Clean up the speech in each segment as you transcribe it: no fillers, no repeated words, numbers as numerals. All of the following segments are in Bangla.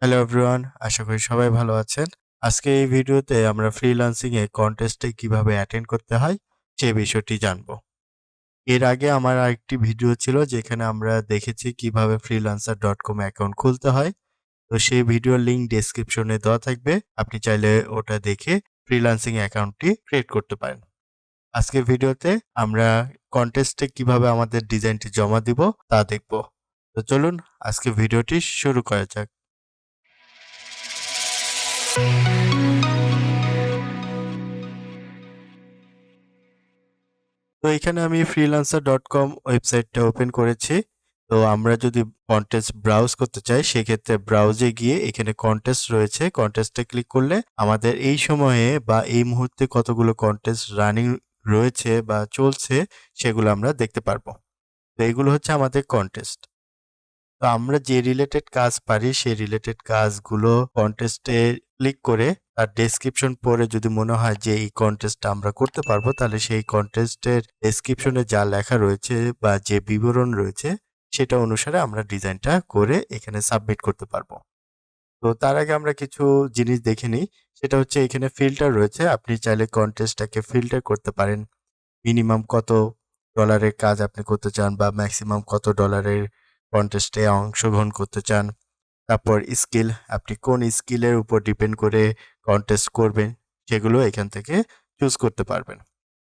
হ্যালো এভরিওয়ান, আশা করি সবাই ভালো আছেন। আজকে এই ভিডিওতে আমরা ফ্রিল্যান্সিং এ কন্টেস্টে কিভাবে অ্যাটেন্ড করতে হয় সে বিষয়টি জানবো। এর আগে আমার আরেকটি ভিডিও ছিল যেখানে আমরা দেখেছি কিভাবে freelancer.com অ্যাকাউন্ট খুলতে হয়। তো সেই ভিডিওর লিংক ডেসক্রিপশনে দেওয়া থাকবে। আপনি চাইলে ওটা দেখে ফ্রিল্যান্সিং অ্যাকাউন্টটি ক্রিয়েট করতে পারেন। আজকের ভিডিওতে আমরা কন্টেস্টে কিভাবে আমাদের ডিজাইনটি জমা দিব তা দেখব। তো চলুন আজকে ভিডিওটি শুরু করা যাক। তো এখানে আমি freelancer.com ওয়েবসাইটটা ওপেন করেছি। তো আমরা যদি কন্টেস্ট ব্রাউজ করতে চাই সেক্ষেত্রে ব্রাউজে গিয়ে এখানে কন্টেস্ট রয়েছে। কন্টেস্টে ক্লিক করলে আমাদের এই সময়ে বা এই মুহূর্তে কতগুলো কন্টেস্ট রানিং রয়েছে বা চলছে সেগুলো আমরা দেখতে পারবো। তো এগুলো হচ্ছে আমাদের কন্টেস্ট। তো আমরা যে রিলেটেড কাজ পারি সেই রিলেটেড কাজগুলো কন্টেস্টে ক্লিক করে তার ডেসক্রিপশন পড়ে যদি মনে হয় যে এই কন্টেস্টটা আমরা করতে পারবো তাহলে সেই কন্টেস্টের ডেসক্রিপশনে যা লেখা রয়েছে বা যে বিবরণ রয়েছে সেটা অনুসারে আমরা ডিজাইনটা করে এখানে সাবমিট করতে পারবো। তো তার আগে আমরা কিছু জিনিস দেখে নিই। সেটা হচ্ছে এখানে ফিল্টার রয়েছে। আপনি চাইলে কন্টেস্টটাকে ফিল্টার করতে পারেন। মিনিমাম কত ডলারের কাজ আপনি করতে চান বা ম্যাক্সিমাম কত ডলারের কন্টেস্টে অংশগ্রহণ করতে চান। তারপর স্কিল, আপনি কোন স্কিলের উপর ডিপেন্ড করে কন্টেস্ট করবেন সেগুলো এখান থেকে চুজ করতে পারবেন।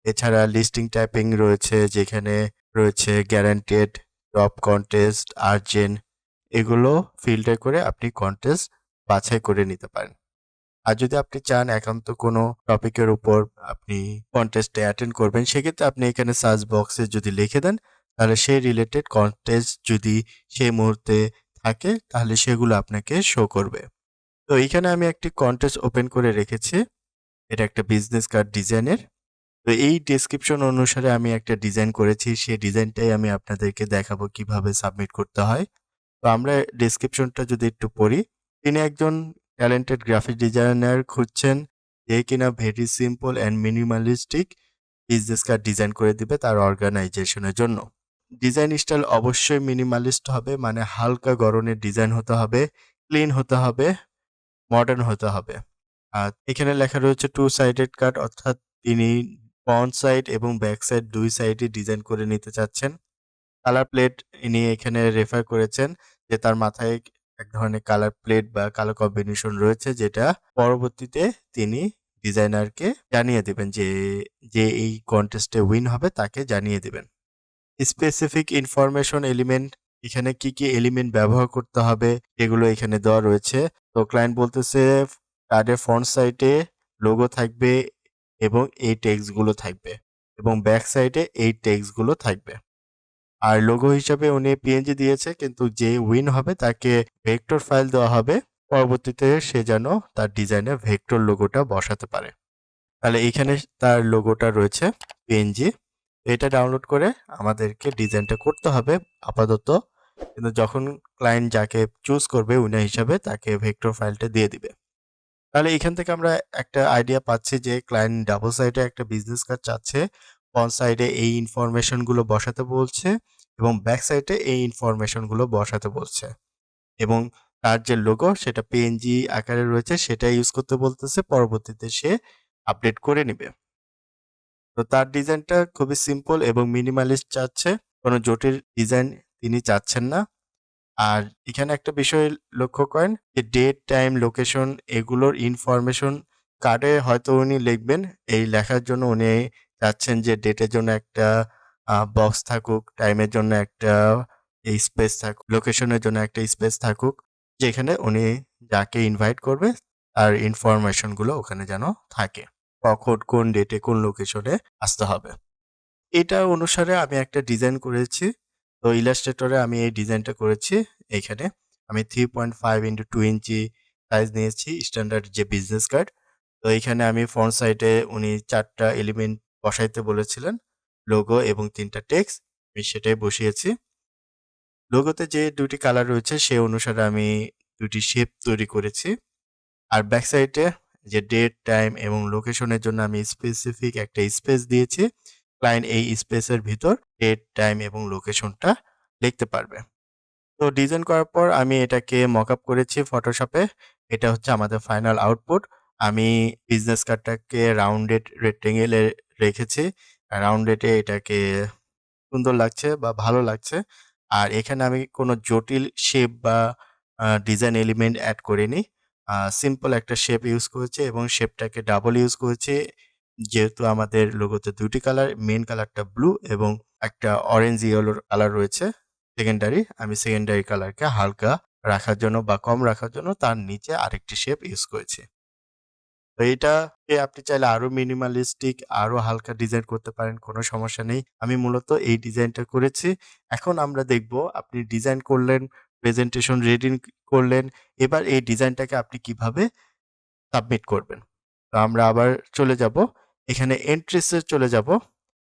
এছাড়া লিস্টিং টাইপিং রয়েছে যেখানে রয়েছে গ্যারান্টেড, টপ কন্টেস্ট, আর্জেন্ট, এগুলো ফিল্টার করে আপনি কন্টেস্ট বাছাই করে নিতে পারেন। আর যদি আপনি চান একান্ত কোনো টপিকের উপর আপনি কন্টেস্টে অ্যাটেন্ড করবেন সেক্ষেত্রে আপনি এখানে সার্চ বক্সে যদি লিখে দেন তাহলে সেই রিলেটেড কন্টেস্ট যদি সেই মুহূর্তে থাকে তাহলে সেগুলো আপনাকে শো করবে। তো এইখানে আমি একটি কন্টেস্ট ওপেন করে রেখেছি। এটা একটা বিজনেস কার্ড ডিজাইনের। তো এই ডেসক্রিপশন অনুসারে আমি একটা ডিজাইন করেছি। সেই ডিজাইনটাই আমি আপনাদেরকে দেখাবো কিভাবে সাবমিট করতে হয়। তো আমরা ডেসক্রিপশনটা যদি একটু পড়ি, তিনি একজন ট্যালেন্টেড গ্রাফিক ডিজাইনার খুঁজছেন যে কিনা very simple and minimalistic business card design করে দিবে তার অর্গানাইজেশনের জন্য। ডিজাইন স্টাইল অবশ্যই মিনিমালিস্ট হবে, মানে হালকা গড়নের ডিজাইন হতে হবে, ক্লিন হতে হবে, মডার্ন হতে হবে। আর এখানে লেখা রয়েছে টু সাইডেড কাট, অর্থাৎ তিনি ফ্রন্ট সাইড এবং ব্যাক সাইড দুই সাইডে ডিজাইন করে নিতে চাচ্ছেন। কালার প্লেট ইনি এখানে রেফার করেছেন যে তার মাথায় এক ধরনের কালার প্লেট বা কালার কম্বিনেশন রয়েছে যেটা পরবর্তীতে তিনি ডিজাইনারকে জানিয়ে দিবেন যে যে এই কন্টেস্টে উইন হবে তাকে জানিয়ে দিবেন। স্পেসিফিক ইনফরমেশন এলিমেন্ট, এখানে কি কি এলিমেন্ট ব্যবহার করতে হবে এগুলো এখানে দেওয়া রয়েছে। তো ক্লায়েন্ট বলতেছে কার্ডের ফ্রন্ট সাইডে লোগো থাকবে এবং এই টেক্সট গুলো থাকবে এবং ব্যাক সাইডে এই টেক্সট গুলো থাকবে। আর লোগো হিসাবে উনি পিএনজি দিয়েছে, কিন্তু যে উইন হবে তাকে ভেক্টর ফাইল দেওয়া হবে। পরবর্তীতে সে যেন তার ডিজাইনে ভেক্টর লোগোটা বসাতে পারে। তাহলে এইখানে তার লোগোটা রয়েছে পিএনজি। এটা ডাউনলোড করে আমাদেরকে ডিজাইনটা করতে হবে আপাতত, কিন্তু যখন ক্লায়েন্ট যাকে চুজ করবে উইনার হিসাবে তাকে ভেক্টর ফাইলটা দিয়ে দিবে। তাহলে এখান থেকে আমরা একটা আইডিয়া পাচ্ছি যে ক্লায়েন্ট ডাবল সাইডে একটা বিজনেস কার্ড চাচ্ছে, ফ্রন্ট সাইডে এই ইনফরমেশন গুলো বসাতে বলছে এবং ব্যাক সাইডে এই ইনফরমেশন গুলো বসাতে বলছে এবং তার যে লোগো সেটা পিএনজি আকারে রয়েছে সেটা ইউজ করতে বলতেছে। পরবর্তীতে সে আপডেট করে নিবে। তো তার ডিজাইনটা খুবই সিম্পল এবং মিনিমালিস্ট চাচ্ছে, কোনো জটিল ডিজাইন তিনি চাচ্ছেন না। আর এখানে একটা বিষয় লক্ষ্য করেন যে ডেট, টাইম, লোকেশন এগুলোর ইনফরমেশন কার্ডে হয়তো উনি লিখবেন। এই লেখার জন্য উনি চাচ্ছেন যে ডেটের জন্য একটা বক্স থাকুক, টাইমের জন্য একটা স্পেস থাকুক, লোকেশনের জন্য একটা স্পেস থাকুক, যেখানে উনি যাকে ইনভাইট করবে তার ইনফরমেশনগুলো ওখানে যেন থাকে। কখন, কোন ডেটে, কোন লোকেশনে আসতে হবে। এটা অনুসারে আমি একটা ডিজাইন করেছি। তো ইলাস্ট্রেটরে আমি এই ডিজাইনটা করেছি। এইখানে আমি 3.5 ইন্টু 2 ইঞ্চি সাইজ নিয়েছি স্ট্যান্ডার্ড যে বিজনেস কার্ড। তো এইখানে আমি ফ্রন্ট সাইডে উনি 4 টা এলিমেন্ট বসাইতে বলেছিলেন, লোগো এবং 3 টা টেক্সট, আমি সেটাই বসিয়েছি। লোগোতে যে 2 টি কালার রয়েছে সে অনুসারে আমি 2 টি শেপ তৈরি করেছি। আর ব্যাক সাইডে যে ডেট, টাইম এবং লোকেশনের জন্য আমি স্পেসিফিক একটা স্পেস দিয়েছি। ক্লায়েন্ট এই স্পেসের ভিতর ডেট, টাইম এবং লোকেশনটা লিখতে পারবে। তো ডিজাইন করার পর আমি এটাকে মকআপ করেছি ফটোশপে। এটা হচ্ছে আমাদের ফাইনাল আউটপুট। আমি বিজনেস কার্ডটাকে রাউন্ডেড রেক্টেঙ্গেল এ রেখেছি। রাউন্ডেড এ এটাকে সুন্দর লাগছে বা ভালো লাগছে। আর এখানে আমি কোনো জটিল শেপ বা ডিজাইন এলিমেন্ট এড করিনি। সিম্পল একটা শেপ ইউজ করেছি এবং শেপটাকে ডাবল ইউজ করেছি। যেহেতু আমাদের লোগোতে ২ টি কালার, মেইন কালারটা ব্লু এবং একটা অরেঞ্জ ইয়েলো কালার রয়েছে সেকেন্ডারি। আমি সেকেন্ডারি কালারকে হালকা রাখার জন্য বা কম রাখার জন্য তার নিচে আরেকটি শেপ ইউজ করেছি। তো এইটাকে আপনি চাইলে আরো মিনিমালিস্টিক আরো হালকা ডিজাইন করতে পারেন, কোনো সমস্যা নেই। আমি মূলত এই ডিজাইনটা করেছি। এখন আমরা দেখব আপনি ডিজাইন করলেন, প্রেজেন্টেশন রেডি করলেন। এবার এই ডিজাইনটাকে আপনি কিভাবে সাবমিট করবেন। তো আমরা আবার চলে যাব। এখানে এন্ট্রিস এ চলে যাব।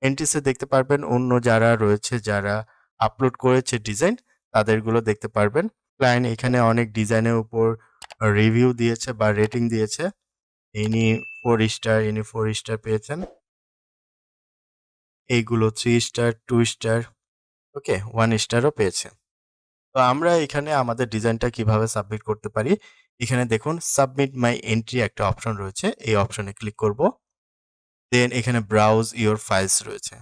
এন্ট্রিস এ দেখতে পারবেন অন্য যারা রয়েছে, যারা আপলোড করেছে ডিজাইন, তাদেরগুলো দেখতে পারবেন। ক্লায়েন্ট এখানে অনেক ডিজাইনের উপর রিভিউ দিয়েছে বা রেটিং দিয়েছে। ইনি 4 স্টার, ইনি 4 স্টার পেয়েছেন। এইগুলো 3 স্টার, 2 স্টার, ওকে 1 স্টারও পেয়েছে। তো আমরা এখানে আমাদের ডিজাইনটা কিভাবে সাবমিট করতে পারি? এখানে দেখুন সাবমিট মাই এন্ট্রি একটা অপশন রয়েছে। এই অপশনে ক্লিক করব। দেন এখানে ব্রাউজ ইওর ফাইলস রয়েছে।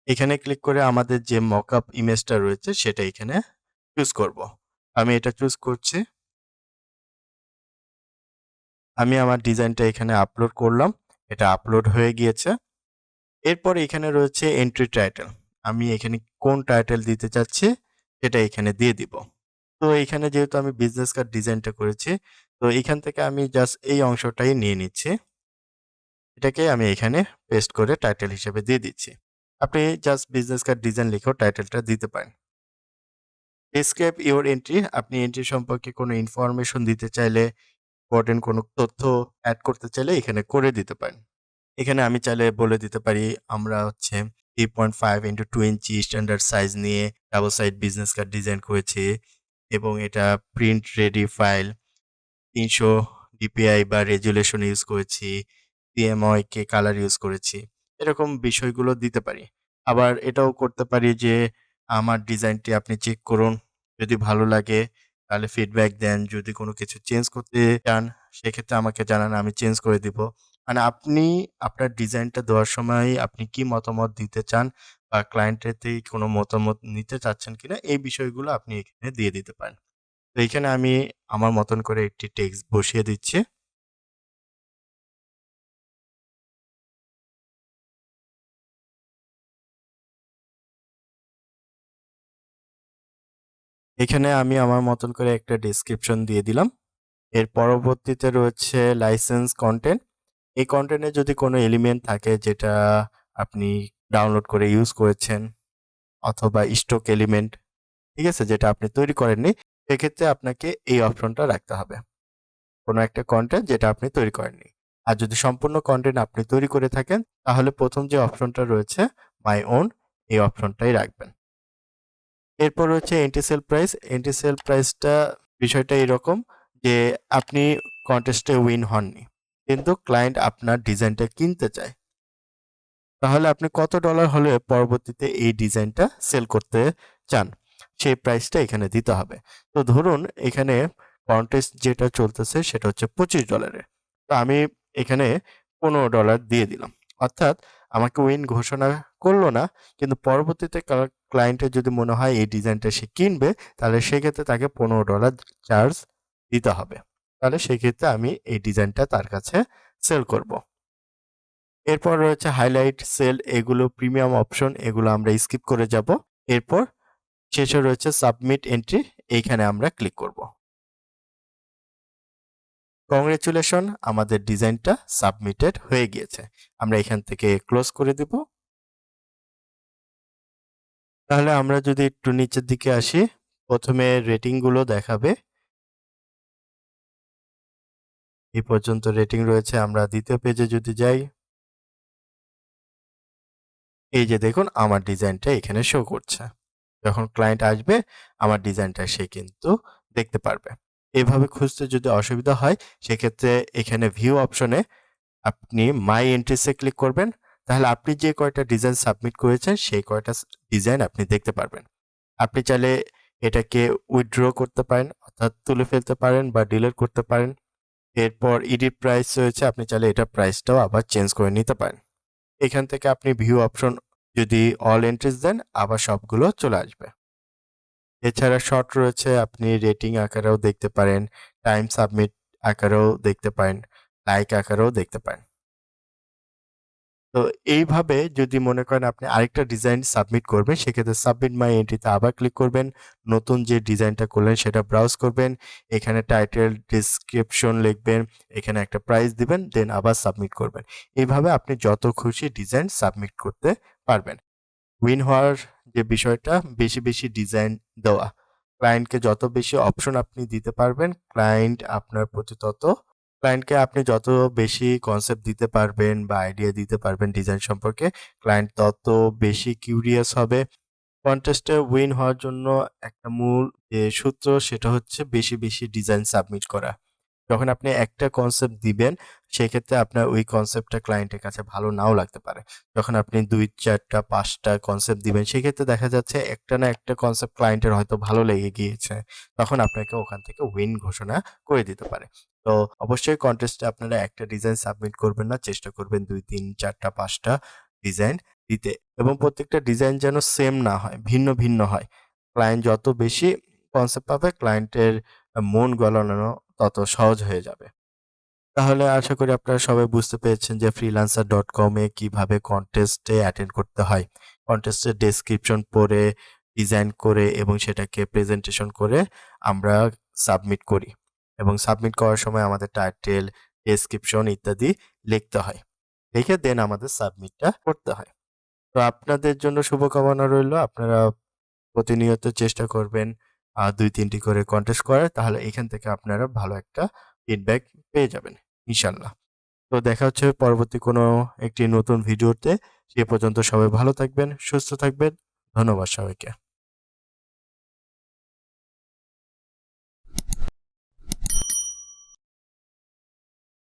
এখানে ক্লিক করে আমাদের যে মকআপ ইমেজটা রয়েছে সেটা এখানে চুজ করব। আমি এটা চুজ করছি। আমি আমার ডিজাইনটা এখানে আপলোড করলাম। এটা আপলোড হয়ে গিয়েছে। এরপর এখানে রয়েছে এন্ট্রি টাইটেল। আমি এখানে কোন টাইটেল দিতে চাচ্ছি সেটা এখানে দিয়ে দিব। তো এখানে যেহেতু আমি বিজনেস কার্ড ডিজাইনটা করেছি, তো এখান থেকে আমি জাস্ট এই অংশটাই নিয়ে নিচ্ছি। এটাকে আমি এখানে পেস্ট করে টাইটেল হিসেবে দিয়ে দিচ্ছি। আপনি জাস্ট বিজনেস কার্ড ডিজাইন লিখেও টাইটেলটা দিতে পারেন। ডেসক্রাইব ইওর এন্ট্রি, আপনি এন্ট্রি সম্পর্কে কোনো ইনফরমেশন দিতে চাইলে, ইম্পোর্টেন্ট কোনো তথ্য এড করতে চাইলে এখানে করে দিতে পারেন। এখানে আমি চাইলে বলে দিতে পারি আমরা হচ্ছে 3.5 ইনটু 2 ইঞ্চি স্ট্যান্ডার্ড সাইজ নিয়ে double side business card design করেছি এবং এটা প্রিন্ট রেডি ফাইল ৩০০ ডিপিআই বা রেজুলেশন ইউজ করেছি, সিএমওয়াইকে কালার ইউজ করেছি। এরকম বিষয়গুলো দিতে পারি। আবার এটাও করতে পারি যে আমার ডিজাইনটি আপনি চেক করুন। যদি ভালো লাগে তাহলে ফিডব্যাক দেন। যদি কোনো কিছু চেঞ্জ করতে চান সেক্ষেত্রে আমাকে জানান, আমি চেঞ্জ করে দিব। মানে আপনি আপনার ডিজাইনটা দেওয়ার সময় আপনি কি মতামত দিতে চান বা ক্লায়েন্টের থেকে কোনো মতামত নিতে চাচ্ছেন কিনা এই বিষয়গুলো আপনি এখানে দিয়ে দিতে পারেন। তো এইখানে আমি আমার মতন করে একটি টেক্সট বসিয়ে দিচ্ছি। এখানে আমি আমার মতন করে একটা ডেসক্রিপশন দিয়ে দিলাম। এর পরবর্তীতে রয়েছে লাইসেন্স কনটেন্ট। এই কনটেন্টে যদি কোনো এলিমেন্ট থাকে যেটা আপনি ডাউনলোড করে ইউজ করেছেন অথবা স্টক এলিমেন্ট, ঠিক আছে? যেটা আপনি তৈরি করেননি, সেক্ষেত্রে আপনাকে এই অপশনটা রাখতে হবে। কোনো একটা কনটেন্ট যেটা আপনি তৈরি করেননি। আর যদি সম্পূর্ণ কনটেন্ট আপনি তৈরি করে থাকেন, তাহলে ১ম যে অপশনটা রয়েছে মাই ওন, এই অপশনটাই রাখবেন। এরপর হচ্ছে entry sale price. Entry sale প্রাইসটা বিষয়টা এরকম যে আপনি কনটেস্টে উইন হননি। কিন্তু ক্লায়েন্ট আপনার ডিজাইনটা কিনতে চায়। তাহলে আপনি কত ডলার হলে পরবর্তীতে এই ডিজাইনটা সেল করতে চান, সেই প্রাইসটা এখানে দিতে হবে। তো ধরুন এখানে কন্টেস্ট যেটা চলতেছে সেটা হচ্ছে $25 তো আমি এখানে $15 দিয়ে দিলাম। অর্থাৎ আমাকে উইন ঘোষণা করলো না, কিন্তু পরবর্তীতে ক্লায়েন্টের যদি মনে হয় এই ডিজাইনটা সে কিনবে, তাহলে সেক্ষেত্রে তাকে $15 চার্জ দিতে হবে। তাহলে সেক্ষেত্রে আমি এই ডিজাইনটা তার কাছে সেল করব। এরপর রয়েছে হাইলাইট, সেল, এগুলো প্রিমিয়াম অপশন, এগুলো আমরা স্কিপ করে যাব। এরপর শেষে রয়েছে সাবমিট এন্ট্রি, এইখানে আমরা ক্লিক করব। কংগ্রেচুলেশন, আমাদের ডিজাইনটা সাবমিটেড হয়ে গিয়েছে। আমরা এখান থেকে ক্লোজ করে দিব। তাহলে আমরা যদি একটু নিচের দিকে আসি, প্রথমে রেটিং গুলো দেখাবে। এই পর্যন্ত রেটিং রয়েছে। আমরা দ্বিতীয় পেজে যদি যাই, এই যে দেখুন আমার ডিজাইনটা এখানে শো করছে। যখন ক্লায়েন্ট আসবে আমার ডিজাইনটা সে কিন্তু দেখতে পারবে। এভাবে খুঁজতে যদি অসুবিধা হয় সেক্ষেত্রে এখানে ভিউ অপশনে আপনি মাই এন্ট্রিস এ ক্লিক করবেন। তাহলে আপনি যে কয়টা ডিজাইন সাবমিট করেছেন সেই কয়টা ডিজাইন আপনি দেখতে পারবেন। আপনি চাইলে এটাকে উইথড্র করতে পারেন, অর্থাৎ তুলে ফেলতে পারেন বা ডিলিট করতে পারেন। এরপর এডিট প্রাইস রয়েছে, আপনি চাইলে এটার প্রাইসটাও আবার চেঞ্জ করে নিতে পারেন। এখান থেকে আপনি ভিউ অপশন যদি অল এন্ট্রিজ দেন আবার সবগুলো চলে আসবে। এছাড়া শর্ট রয়েছে, আপনি রেটিং আকারেও দেখতে পারেন, টাইম সাবমিট আকারেও দেখতে পারেন, লাইক আকারেও দেখতে পারেন। তো এইভাবে যদি মনে করেন আপনি আরেকটা ডিজাইন সাবমিট করবেন, সেক্ষেত্রে সাবমিট মাই এন্ট্রিতে আবার ক্লিক করবেন। নতুন যে ডিজাইনটা করলেন সেটা ব্রাউজ করবেন। এখানে টাইটেল, ডেসক্রিপশন লিখবেন, এখানে একটা প্রাইস দিবেন, দেন আবার সাবমিট করবেন। এইভাবে আপনি যত খুশি ডিজাইন সাবমিট করতে পারবেন। উইন হওয়ার যে বিষয়টা, বেশি বেশি ডিজাইন দেওয়া। ক্লায়েন্টকে যত বেশি অপশন আপনি দিতে পারবেন, ক্লায়েন্টকে আপনি যত বেশি কনসেপ্ট দিতে পারবেন বা আইডিয়া দিতে পারবেন ডিজাইন সম্পর্কে, ক্লায়েন্ট তত বেশি কিউরিয়াস হবে। কনটেস্টে উইন হওয়ার জন্য একটা মূল যে সূত্র, সেটা হচ্ছে বেশি বেশি ডিজাইন সাবমিট করা। যখন আপনি একটা কনসেপ্ট দিবেন, সেক্ষেত্রে আপনার ওই কনসেপ্টটা ক্লায়েন্টের কাছে ভালো নাও লাগতে পারে। যখন আপনি ২, ৪ টা ৫ টা কনসেপ্ট দিবেন, সেক্ষেত্রে দেখা যাচ্ছে একটা না একটা কনসেপ্ট ক্লায়েন্টের হয়তো ভালো লেগে গিয়েছে। তখন আপনাকে ওখান থেকে উইন ঘোষণা করে দিতে পারে। তো অবশ্যই কনটেস্টে আপনারা একটা ডিজাইন সাবমিট করবেন না। চেষ্টা করবেন ২, ৩, ৪ টা ৫ টা ডিজাইন দিতে, এবং প্রত্যেকটা ডিজাইন যেন সেম না হয়, ভিন্ন ভিন্ন হয়। ক্লায়েন্ট যত বেশি কনসেপ্ট পাবে, ক্লায়েন্টের মন গলানো তত সহজ হয়ে যাবে। তাহলে আশা করি আপনারা সবাই বুঝতে পেরেছেন যে freelancer.com এ কিভাবে কনটেস্টে অ্যাটেন্ড করতে হয়। কনটেস্টের ডেসক্রিপশন পড়ে, ডিজাইন করে এবং সেটাকে প্রেজেন্টেশন করে আমরা সাবমিট করি, এবং সাবমিট করার সময় আমাদের টাইটেল, ডেসক্রিপশন ইত্যাদি লিখতে হয়। লিখে দেন আমাদের সাবমিটটা করতে হয়। তো আপনাদের জন্য শুভকামনা রইলো। আপনারা প্রতিনিয়ত চেষ্টা করবেন ২-৩ টি করে কনটেস্ট করার। তাহলে এখান থেকে আপনারা ভালো একটা ফিডব্যাক পেয়ে যাবেন ইনশাআল্লাহ। তো দেখা হচ্ছে পরবর্তী কোনো একটি নতুন ভিডিওতে। সে পর্যন্ত সবাই ভালো থাকবেন, সুস্থ থাকবেন। ধন্যবাদ সবাইকে।